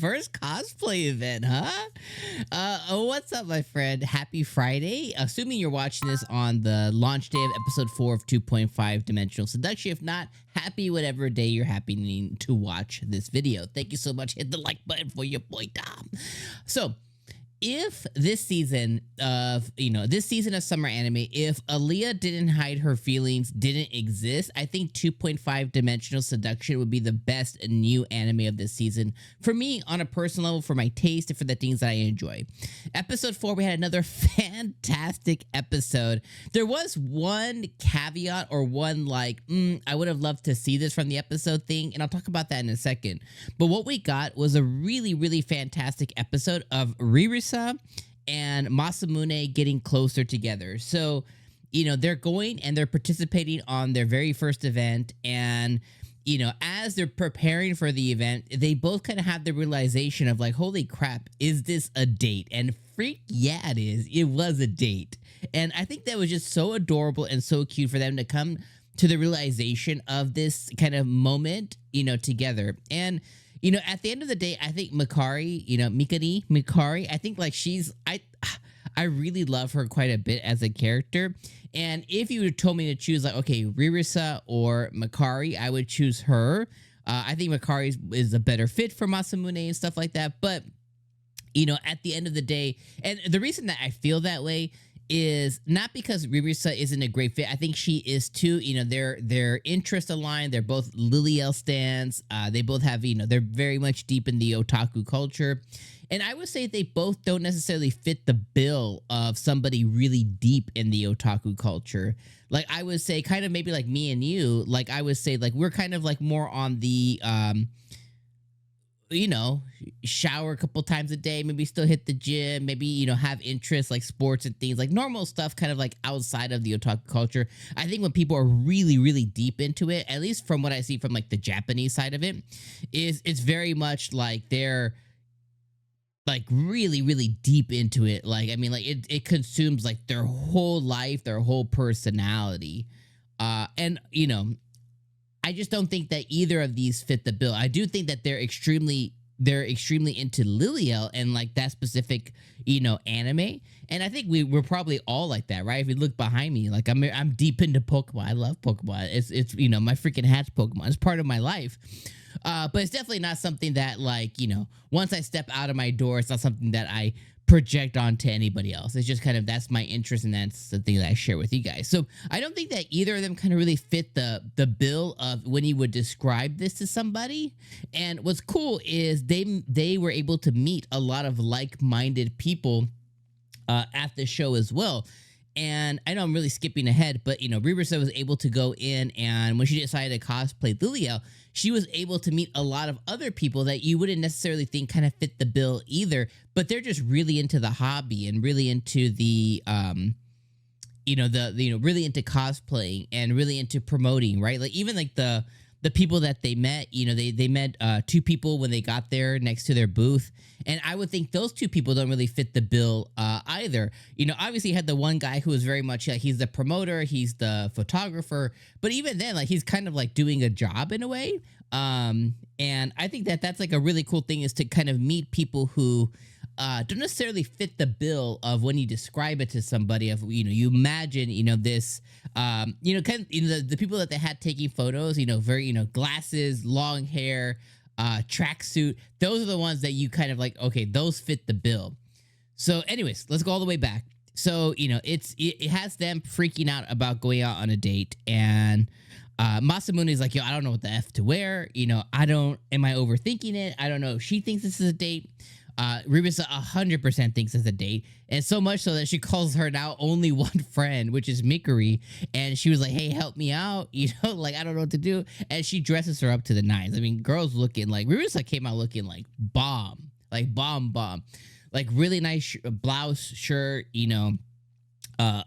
first cosplay event, huh? What's up, my friend? Happy Friday. Assuming you're watching this on the launch day of episode 4 of 2.5 Dimensional Seduction. If not, happy whatever day you're happening to watch this video. Thank you so much. Hit the like button for your boy Dom. So, if this season of, this season of summer anime, if Aaliyah didn't hide her feelings, didn't exist, I think 2.5 Dimensional Seduction would be the best new anime of this season. For me, on a personal level, for my taste, and for the things that I enjoy. Episode 4, we had another fantastic episode. There was one caveat or one I would have loved to see this from the episode thing, and I'll talk about that in a second. But what we got was a really, really fantastic episode of Ririsa and Masamune getting closer together. So, they're going and they're participating on their very first event. And, as they're preparing for the event, they both kind of have the realization of holy crap, is this a date? And freak, yeah, it is. It was a date. And I think that was just so adorable and so cute for them to come to the realization of this kind of moment, together. And at the end of the day, I think Mikari, Mikari, I think I really love her quite a bit as a character. And if you told me to choose Ririsa or Mikari, I would choose her. I think Mikari is a better fit for Masamune and stuff like that. But, at the end of the day, and the reason that I feel that way is not because Ririsa isn't a great fit. I think she is too. Their interests aligned. They're both Lilia stans. They both have, they're very much deep in the otaku culture. And I would say they both don't necessarily fit the bill of somebody really deep in the otaku culture. I would say kind of maybe like me and you, I would say we're kind of more on the, shower a couple times a day, maybe still hit the gym, maybe, have interests like sports and things normal stuff, kind of outside of the otaku culture. I think when people are really, really deep into it, at least from what I see from the Japanese side of it, it's very much they're really, really deep into it. It consumes their whole life, their whole personality. And, I just don't think that either of these fit the bill. I do think that they're extremely into Lilia and that specific, anime. And I think we're probably all like that, right? If you look behind me, I'm deep into Pokemon. I love Pokemon. It's my freaking hat's Pokemon. It's part of my life. But it's definitely not something that once I step out of my door, it's not something that I project onto anybody else. It's just kind of, that's my interest, and that's the thing that I share with you guys. So I don't think that either of them kind of really fit the bill of when you would describe this to somebody. And what's cool is they were able to meet a lot of like-minded people at the show as well. And I know I'm really skipping ahead, but Ririsa was able to go in, and when she decided to cosplay Lilia, she was able to meet a lot of other people that you wouldn't necessarily think kind of fit the bill either, but they're just really into the hobby and really into the really into cosplaying and really into promoting, right? Even the people that they met, they met two people when they got there next to their booth. And I would think those two people don't really fit the bill either. Obviously you had the one guy who was very much he's the promoter, he's the photographer, but even then, he's kind of doing a job in a way. And I think that that's a really cool thing, is to kind of meet people who don't necessarily fit the bill of when you describe it to somebody of, you imagine, this, kind of, the people that they had taking photos, very, glasses, long hair, tracksuit. Those are the ones that you kind of okay, those fit the bill. So anyways, let's go all the way back. So, it has them freaking out about going out on a date, and Masamune is yo, I don't know what the F to wear. Am I overthinking it? I don't know if she thinks this is a date. Ririsa 100% thinks it's a date, and so much so that she calls her now only one friend, which is Mikari, and she was hey, help me out, I don't know what to do, and she dresses her up to the nines. Girls looking Ririsa came out looking bomb, bomb, really nice blouse, shirt,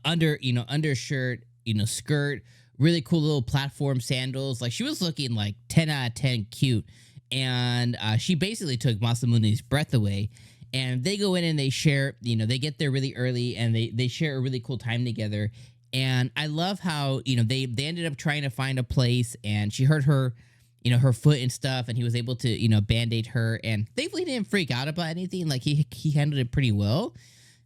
undershirt, skirt, really cool little platform sandals. She was looking 10 out of 10 cute. And she basically took Masamune's breath away. And they go in and they share, they get there really early, and they share a really cool time together. And I love how, they ended up trying to find a place, and she heard her, her foot and stuff, and he was able to, band-aid her, and thankfully he didn't freak out about anything. Like he handled it pretty well.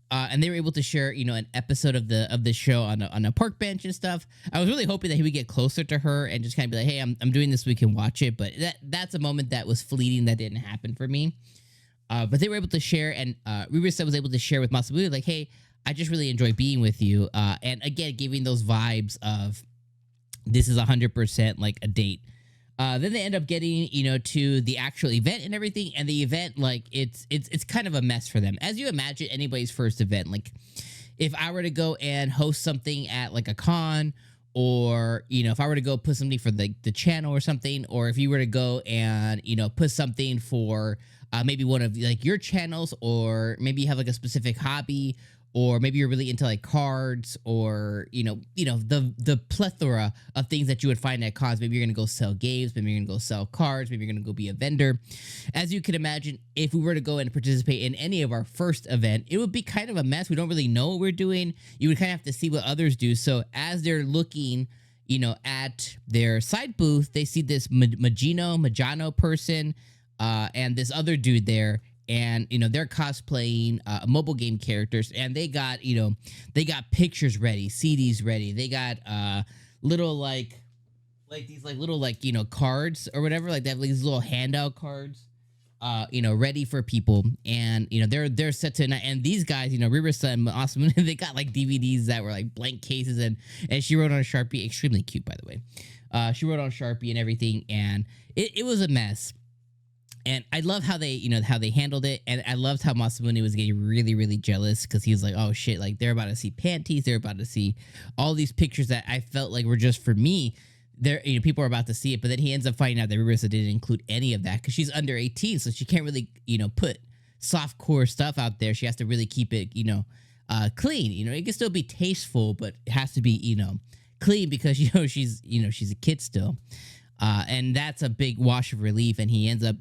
And they were able to share, an episode of the show on a park bench and stuff. I was really hoping that he would get closer to her and just kind of be like, "Hey, I'm doing this. We can watch it." But that's a moment that was fleeting that didn't happen for me. But they were able to share, and Ririsa was able to share with Masamune, like, "Hey, I just really enjoy being with you." And again, giving those vibes of this is 100% like a date. Then they end up getting, to the actual event and everything. And the event, like, it's kind of a mess for them. As you imagine anybody's first event. Like, if I were to go and host something at, like, a con, or, if I were to go put something for the channel or something, or if you were to go and, put something for maybe one of, like, your channels, or maybe you have, like, a specific hobby, or maybe you're really into like cards, or the plethora of things that you would find at cons. Maybe you're gonna go sell games, maybe you're gonna go sell cards, maybe you're gonna go be a vendor. As you can imagine, if we were to go and participate in any of our first event, it would be kind of a mess. We don't really know what we're doing. You would kind of have to see what others do. So as they're looking, at their side booth, they see this Majano person, and this other dude there. And they're cosplaying mobile game characters, and they got pictures ready, CDs ready. They got little like these like little like cards or whatever, like they have like these little handout cards, ready for people. And they're set to, and these guys, Ririsa and Masamune, they got like DVDs that were like blank cases, and she wrote on a Sharpie, extremely cute by the way. She wrote on Sharpie and everything, and it was a mess. And I love how they, how they handled it. And I loved how Masamune was getting really, really jealous, because he was like, "Oh shit, like they're about to see panties. They're about to see all these pictures that I felt like were just for me. There, people are about to see it." But then he ends up finding out that Ririsa didn't include any of that, because she's under 18. So she can't really, put soft core stuff out there. She has to really keep it, clean. It can still be tasteful, but it has to be, clean, because, she's a kid still. And that's a big wash of relief. And he ends up,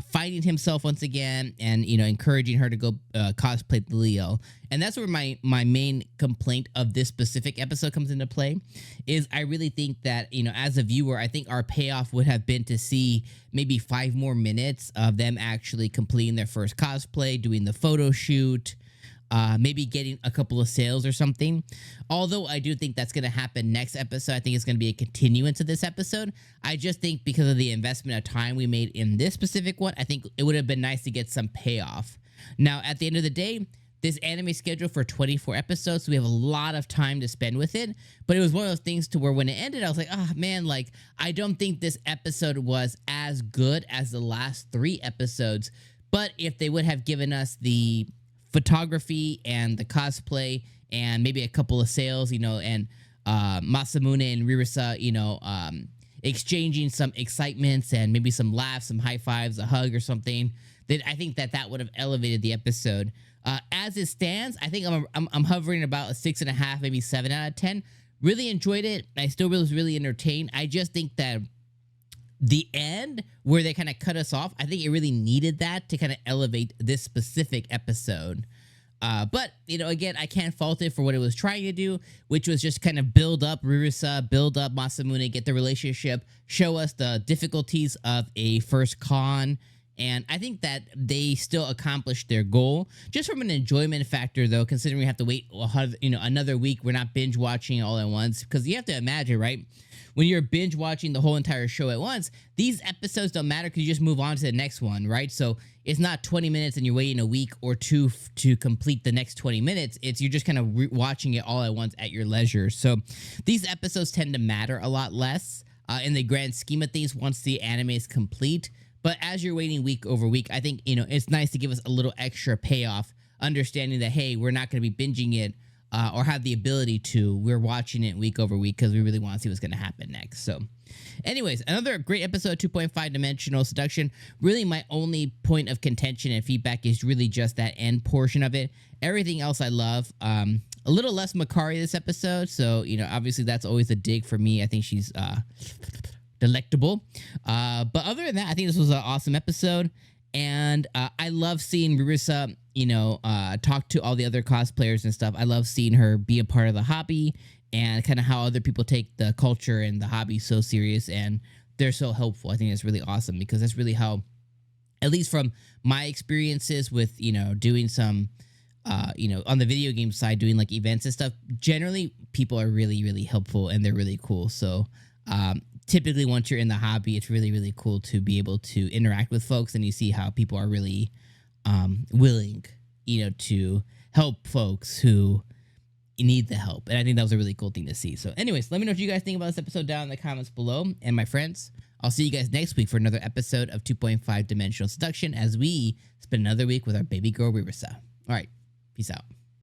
finding himself once again, and, encouraging her to go cosplay Leo. And that's where my main complaint of this specific episode comes into play, is I really think that, as a viewer, I think our payoff would have been to see maybe 5 more minutes of them actually completing their first cosplay, doing the photo shoot, maybe getting a couple of sales or something. Although I do think that's going to happen next episode. I think it's going to be a continuance of this episode. I just think because of the investment of time we made in this specific one, I think it would have been nice to get some payoff. Now, at the end of the day, this anime scheduled for 24 episodes, so we have a lot of time to spend with it. But it was one of those things to where when it ended, I was like, "Oh man, like I don't think this episode was as good as the last 3 episodes." But if they would have given us the photography and the cosplay and maybe a couple of sales, and Masamune and Ririsa, exchanging some excitements and maybe some laughs, some high fives, a hug or something, then I think that would have elevated the episode. As it stands, I think I'm hovering about a 6.5, maybe 7 out of 10. Really enjoyed it. I still was really entertained. I just think that the end where they kind of cut us off, I think it really needed that to kind of elevate this specific episode. But, again, I can't fault it for what it was trying to do, which was just kind of build up Ririsa, build up Masamune, get the relationship, show us the difficulties of a first con. And I think that they still accomplished their goal. Just from an enjoyment factor, though, considering we have to wait, another week, we're not binge watching all at once. Because you have to imagine, right? When you're binge watching the whole entire show at once, these episodes don't matter because you just move on to the next one, right? So it's not 20 minutes and you're waiting a week or two to complete the next 20 minutes. It's you're just kind of watching it all at once at your leisure. So these episodes tend to matter a lot less in the grand scheme of things once the anime is complete. But as you're waiting week over week, I think, it's nice to give us a little extra payoff, understanding that, hey, we're not going to be binging it or have the ability to. We're watching it week over week because we really want to see what's going to happen next. So anyways, another great episode, 2.5 Dimensional Seduction. Really, my only point of contention and feedback is really just that end portion of it. Everything else I love. A little less Makari this episode. So, obviously that's always a dig for me. I think she's delectable. But other than that, I think this was an awesome episode. And I love seeing Ririsa, talk to all the other cosplayers and stuff. I love seeing her be a part of the hobby and kind of how other people take the culture and the hobby so serious. And they're so helpful. I think that's really awesome because that's really how, at least from my experiences with, doing some, on the video game side, doing like events and stuff, generally people are really, really helpful and they're really cool. So, typically once you're in the hobby, it's really, really cool to be able to interact with folks and you see how people are really, willing, to help folks who need the help. And I think that was a really cool thing to see. So anyways, let me know what you guys think about this episode down in the comments below. And my friends, I'll see you guys next week for another episode of 2.5 Dimensional Seduction as we spend another week with our baby girl Ririsa. All right, peace out.